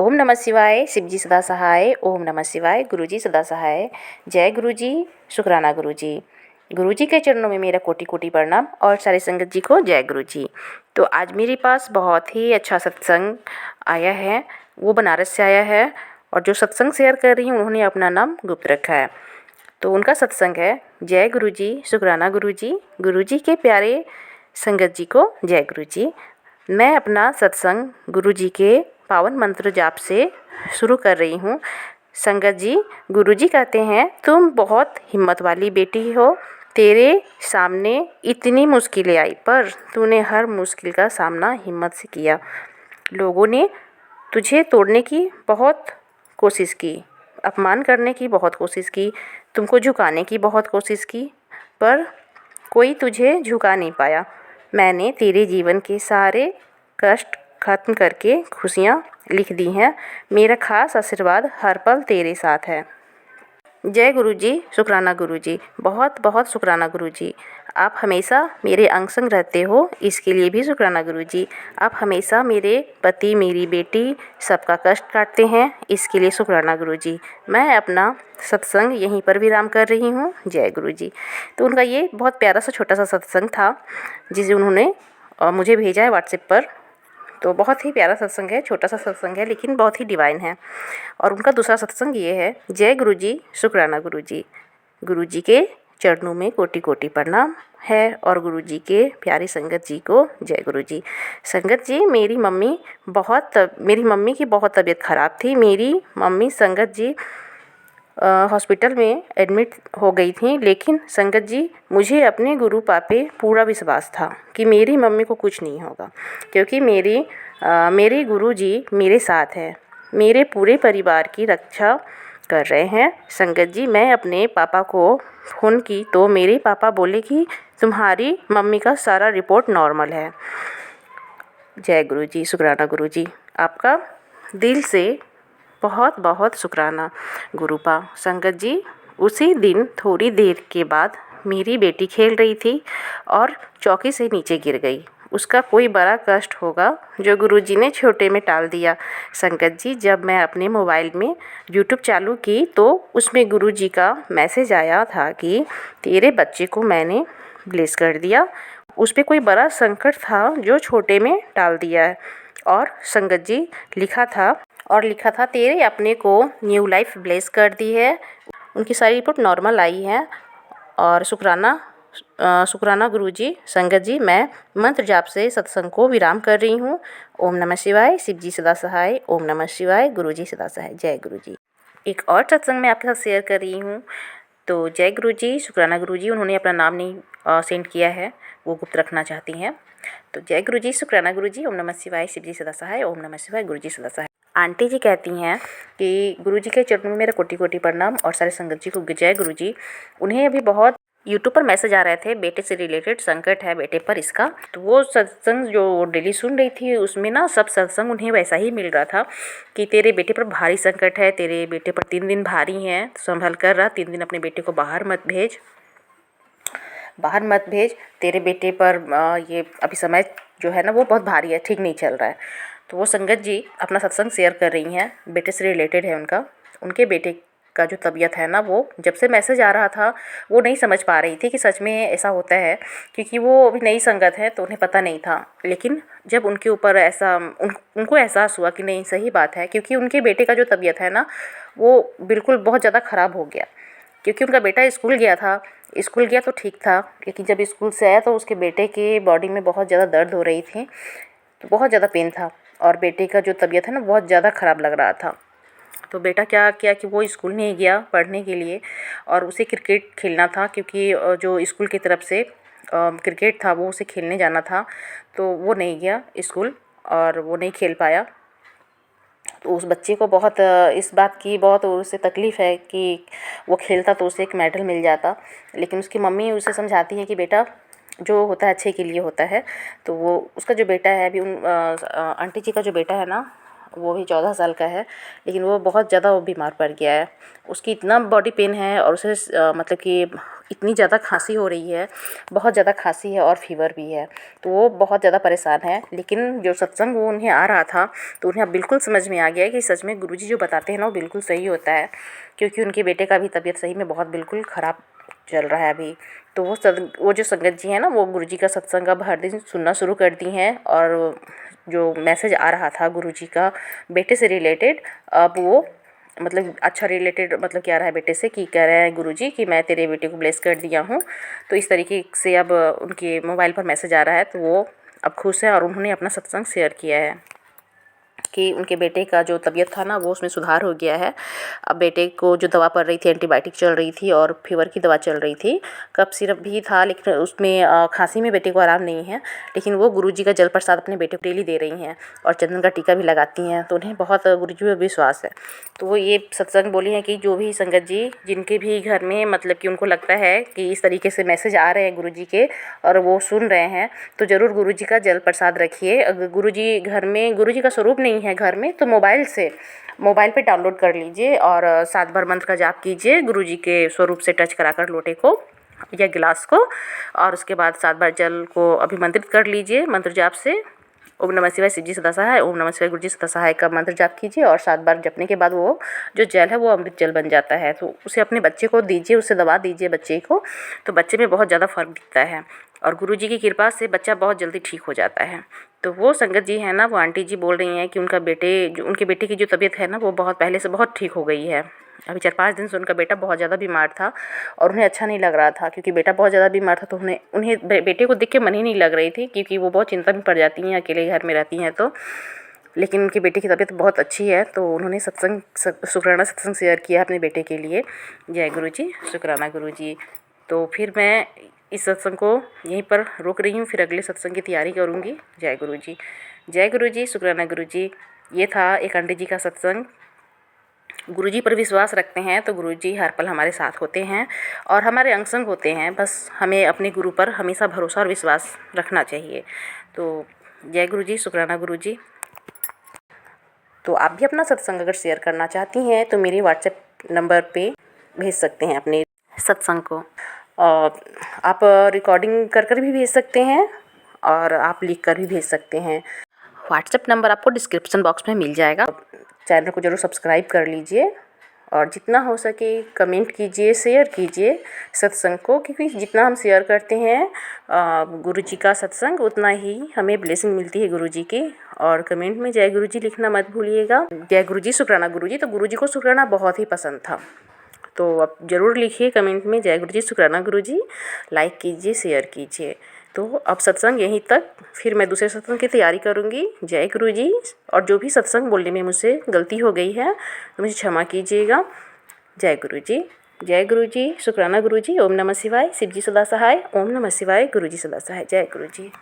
ओम नमः शिवाय, शिवजी सदा सहाय। ओम नमः शिवाय, गुरुजी सदा सहाय। जय गुरुजी, शुक्राना गुरुजी। गुरुजी के चरणों में मेरा कोटि कोटि प्रणाम और सारे संगत जी को जय गुरुजी। तो आज मेरे पास बहुत ही अच्छा सत्संग आया है, वो बनारस से आया है और जो सत्संग शेयर कर रही हूँ उन्होंने अपना नाम गुप्त रखा है। तो उनका सत्संग है, जय गुरुजी, शुक्राना गुरुजी। गुरुजी के प्यारे संगत जी को जय गुरुजी। मैं अपना सत्संग गुरुजी के पावन मंत्र जाप से शुरू कर रही हूँ। संगत जी, गुरुजी कहते हैं तुम बहुत हिम्मत वाली बेटी हो। तेरे सामने इतनी मुश्किलें आई पर तूने हर मुश्किल का सामना हिम्मत से किया। लोगों ने तुझे तोड़ने की बहुत कोशिश की, अपमान करने की बहुत कोशिश की, तुमको झुकाने की बहुत कोशिश की, पर कोई तुझे झुका नहीं पाया। मैंने तेरे जीवन के सारे कष्ट खत्म करके खुशियाँ लिख दी हैं। मेरा खास आशीर्वाद हर पल तेरे साथ है। जय गुरुजी, शुक्राना गुरुजी। बहुत बहुत शुक्राना गुरुजी। आप हमेशा मेरे अंग संग रहते हो, इसके लिए भी शुक्राना गुरुजी। आप हमेशा मेरे पति, मेरी बेटी सबका कष्ट काटते हैं, इसके लिए शुक्राना गुरुजी। मैं अपना सत्संग यहीं पर विराम कर रही हूँ। जय गुरुजी। तो उनका ये बहुत प्यारा सा छोटा सा सत्संग था जिसे उन्होंने मुझे भेजा है व्हाट्सएप पर। तो बहुत ही प्यारा सत्संग है, छोटा सा सत्संग है लेकिन बहुत ही डिवाइन है। और उनका दूसरा सत्संग ये है, जय गुरुजी, शुक्राना गुरुजी। गुरुजी के चरणों में कोटि कोटि प्रणाम है और गुरुजी के प्यारी संगत जी को जय गुरुजी। संगत जी, मेरी मम्मी की बहुत तबीयत ख़राब थी। मेरी मम्मी संगत जी हॉस्पिटल में एडमिट हो गई थी, लेकिन संगत जी मुझे अपने गुरु पापे पूरा विश्वास था कि मेरी मम्मी को कुछ नहीं होगा, क्योंकि मेरे गुरु जी मेरे साथ हैं, मेरे पूरे परिवार की रक्षा कर रहे हैं। संगत जी, मैं अपने पापा को फ़ोन की तो मेरे पापा बोले कि तुम्हारी मम्मी का सारा रिपोर्ट नॉर्मल है। जय गुरुजी, शुक्राना गुरुजी। आपका दिल से बहुत बहुत शुक्राना गुरुपा। संगत जी, उसी दिन थोड़ी देर के बाद मेरी बेटी खेल रही थी और चौकी से नीचे गिर गई। उसका कोई बड़ा कष्ट होगा जो गुरुजी ने छोटे में टाल दिया। संगत जी, जब मैं अपने मोबाइल में यूट्यूब चालू की तो उसमें गुरुजी का मैसेज आया था कि तेरे बच्चे को मैंने ब्लेस कर दिया। उस पर कोई बड़ा संकट था जो छोटे में टाल दिया है। और संगत जी लिखा था तेरे अपने को न्यू लाइफ ब्लेस कर दी है। उनकी सारी रिपोर्ट नॉर्मल आई है। और शुक्राना गुरुजी। संगत जी, मैं मंत्र जाप से सत्संग को विराम कर रही हूँ। ओम नमः शिवाय, शिवजी सदा सहाय। ओम नमः शिवाय, गुरुजी सदा सहाय। जय गुरुजी। एक और सत्संग मैं आपके साथ शेयर कर रही हूँ। तो जय गुरुजी, शुक्राना गुरुजी। उन्होंने अपना नाम नहीं सेंड किया है, वो गुप्त रखना चाहती हैं। तो जय गुरुजी, शुक्राना गुरुजी। ओम नमः शिवाय, शिवजी सदा सहाय। ओम नमः शिवाय, गुरुजी सदा सहाय। आंटी जी कहती हैं कि गुरुजी के चरणों में मेरा कोटि कोटि प्रणाम और सारे संगत जी को जय गुरुजी। उन्हें अभी बहुत यूट्यूब पर मैसेज आ रहे थे, बेटे से रिलेटेड संकट है बेटे पर इसका। तो वो सत्संग जो डेली सुन रही थी उसमें ना सब सत्संग उन्हें वैसा ही मिल रहा था कि तेरे बेटे पर भारी संकट है, तेरे बेटे पर 3 दिन भारी हैं, संभल कर रहा, 3 दिन अपने बेटे को बाहर मत भेज। तेरे बेटे पर ये अभी समय जो है ना वो बहुत भारी है, ठीक नहीं चल रहा है। तो वो संगत जी अपना सत्संग शेयर कर रही हैं, बेटे से रिलेटेड है उनके बेटे का जो तबीयत है ना, वो जब से मैसेज आ रहा था वो नहीं समझ पा रही थी कि सच में ऐसा होता है, क्योंकि वो अभी नई संगत है तो उन्हें पता नहीं था। लेकिन जब उनके ऊपर उनको एहसास हुआ कि नहीं सही बात है, क्योंकि उनके बेटे का जो तबीयत है ना वो बिल्कुल बहुत ज़्यादा ख़राब हो गया। क्योंकि उनका बेटा स्कूल गया तो ठीक था, लेकिन जब स्कूल से आया तो उसके बेटे के बॉडी में बहुत ज़्यादा दर्द हो रही थी, तो बहुत ज़्यादा पेन था और बेटे का जो तबीयत है ना बहुत ज़्यादा ख़राब लग रहा था। तो बेटा क्या किया कि वो स्कूल नहीं गया पढ़ने के लिए और उसे क्रिकेट खेलना था, क्योंकि जो स्कूल की तरफ से क्रिकेट था वो उसे खेलने जाना था, तो वो नहीं गया स्कूल और वो नहीं खेल पाया। तो उस बच्चे को बहुत इस बात की बहुत उसे तकलीफ़ है कि वो खेलता तो उसे एक मेडल मिल जाता। लेकिन उसकी मम्मी उसे समझाती है कि बेटा जो होता है अच्छे के लिए होता है। तो वो उसका जो बेटा है अभी आंटी जी का जो बेटा है ना वो भी 14 साल का है, लेकिन वो बहुत ज़्यादा बीमार पड़ गया है। उसकी इतना बॉडी पेन है और उसे मतलब कि इतनी ज़्यादा खांसी हो रही है, बहुत ज़्यादा खांसी है और फ़ीवर भी है, तो वो बहुत ज़्यादा परेशान है। लेकिन जो सत्संग वो उन्हें आ रहा था तो उन्हें अब बिल्कुल समझ में आ गया है कि सच में गुरुजी जो बताते हैं ना वो बिल्कुल सही होता है, क्योंकि उनके बेटे का भी तबीयत सही में बहुत बिल्कुल ख़राब चल रहा है अभी। तो वो जो संगत जी हैं ना वो गुरुजी का सत्संग अब हर दिन सुनना शुरू कर दी हैं, और जो मैसेज आ रहा था गुरुजी का बेटे से रिलेटेड, अब वो मतलब अच्छा रिलेटेड मतलब क्या रहा है बेटे से कि कह रहे हैं गुरुजी कि मैं तेरे बेटे को ब्लेस कर दिया हूँ। तो इस तरीके से अब उनके मोबाइल पर मैसेज आ रहा है, तो वो अब खुश है और उन्होंने अपना सत्संग शेयर किया है कि उनके बेटे का जो तबीयत था ना वो उसमें सुधार हो गया है। अब बेटे को जो दवा पड़ रही थी, एंटीबायोटिक चल रही थी और फीवर की दवा चल रही थी, कफ सिरप भी था, लेकिन उसमें खांसी में बेटे को आराम नहीं है। लेकिन वो गुरुजी का जल प्रसाद अपने बेटे को डेली दे रही हैं और चंदन का टीका भी लगाती हैं, तो उन्हें बहुत गुरुजी पर विश्वास है। तो वो ये सत्संग बोली हैं कि जो भी संगत जी जिनके भी घर में मतलब कि उनको लगता है कि इस तरीके से मैसेज आ रहे हैं गुरुजी के और वो सुन रहे हैं, तो ज़रूर गुरुजी का जल प्रसाद रखिए। अगर गुरुजी घर में गुरुजी का स्वरूप नहीं है घर में, तो मोबाइल पे डाउनलोड कर लीजिए और 7 बार मंत्र का जाप कीजिए गुरुजी के स्वरूप से टच कराकर लोटे को या गिलास को, और उसके बाद 7 बार जल को अभिमंत्रित कर लीजिए मंत्र जाप से। ओम नमः शिवाय शिवजी सदा सहाय, ओम नमः शिवाय गुरुजी सदा सहाय का मंत्र जाप कीजिए और 7 बार जपने के बाद वो जो जल है वो अमृत जल बन जाता है। तो उसे अपने बच्चे को दीजिए, उससे दवा दीजिए बच्चे को, तो बच्चे में बहुत ज़्यादा फ़र्क दिखता है और गुरुजी की कृपा से बच्चा बहुत जल्दी ठीक हो जाता है। तो वो संगत जी है ना, वो आंटी जी बोल रही हैं कि उनके बेटे की जो तबीयत है ना वो बहुत पहले से बहुत ठीक हो गई है। अभी 4-5 दिन से उनका बेटा बहुत ज़्यादा बीमार था और उन्हें अच्छा नहीं लग रहा था, क्योंकि बेटा बहुत ज़्यादा बीमार था, तो उन्हें बेटे को देख के मन ही नहीं लग रही थी, क्योंकि वो बहुत चिंता में पड़ जाती हैं, अकेले घर में रहती हैं तो। लेकिन उनके बेटे की तबीयत बहुत अच्छी है, तो उन्होंने शुक्राना सत्संग शेयर किया अपने बेटे के लिए। जय गुरु जी, शुक्राना गुरु जी। तो फिर मैं इस सत्संग को यहीं पर रोक रही हूँ, फिर अगले सत्संग की तैयारी करूँगी। जय गुरु जी, जय गुरु जी, शुक्राना गुरु जी। ये था एक आंटी जी का सत्संग। गुरुजी पर विश्वास रखते हैं तो गुरुजी हर पल हमारे साथ होते हैं और हमारे अंग संग होते हैं। बस हमें अपने गुरु पर हमेशा भरोसा और विश्वास रखना चाहिए। तो जय गुरु जी, शुक्राना गुरु जी। तो आप भी अपना सत्संग अगर शेयर करना चाहती हैं तो मेरे व्हाट्सएप नंबर पे भेज सकते हैं अपने सत्संग को। आप रिकॉर्डिंग कर भी भेज सकते हैं और आप लिख कर भी भेज सकते हैं। व्हाट्सएप नंबर आपको डिस्क्रिप्शन बॉक्स में मिल जाएगा। चैनल को ज़रूर सब्सक्राइब कर लीजिए और जितना हो सके कमेंट कीजिए, शेयर कीजिए सत्संग को, क्योंकि जितना हम शेयर करते हैं गुरुजी का सत्संग उतना ही हमें ब्लेसिंग मिलती है गुरुजी की। और कमेंट में जय गुरुजी लिखना मत भूलिएगा। जय गुरुजी, शुक्राना गुरुजी। तो गुरुजी को शुक्राना बहुत ही पसंद था, तो आप ज़रूर लिखिए कमेंट में जय गुरुजी, शुक्राना गुरुजी। लाइक कीजिए, शेयर कीजिए। तो अब सत्संग यहीं तक, फिर मैं दूसरे सत्संग की तैयारी करूँगी। जय गुरुजी। और जो भी सत्संग बोलने में मुझसे गलती हो गई है तो मुझे क्षमा कीजिएगा। जय गुरुजी, जय गुरुजी, शुक्राना गुरुजी। ओम नमः शिवाय, शिवजी सदा सहाय। ओम नमः शिवाय, गुरुजी सदा सहाय। जय गुरुजी।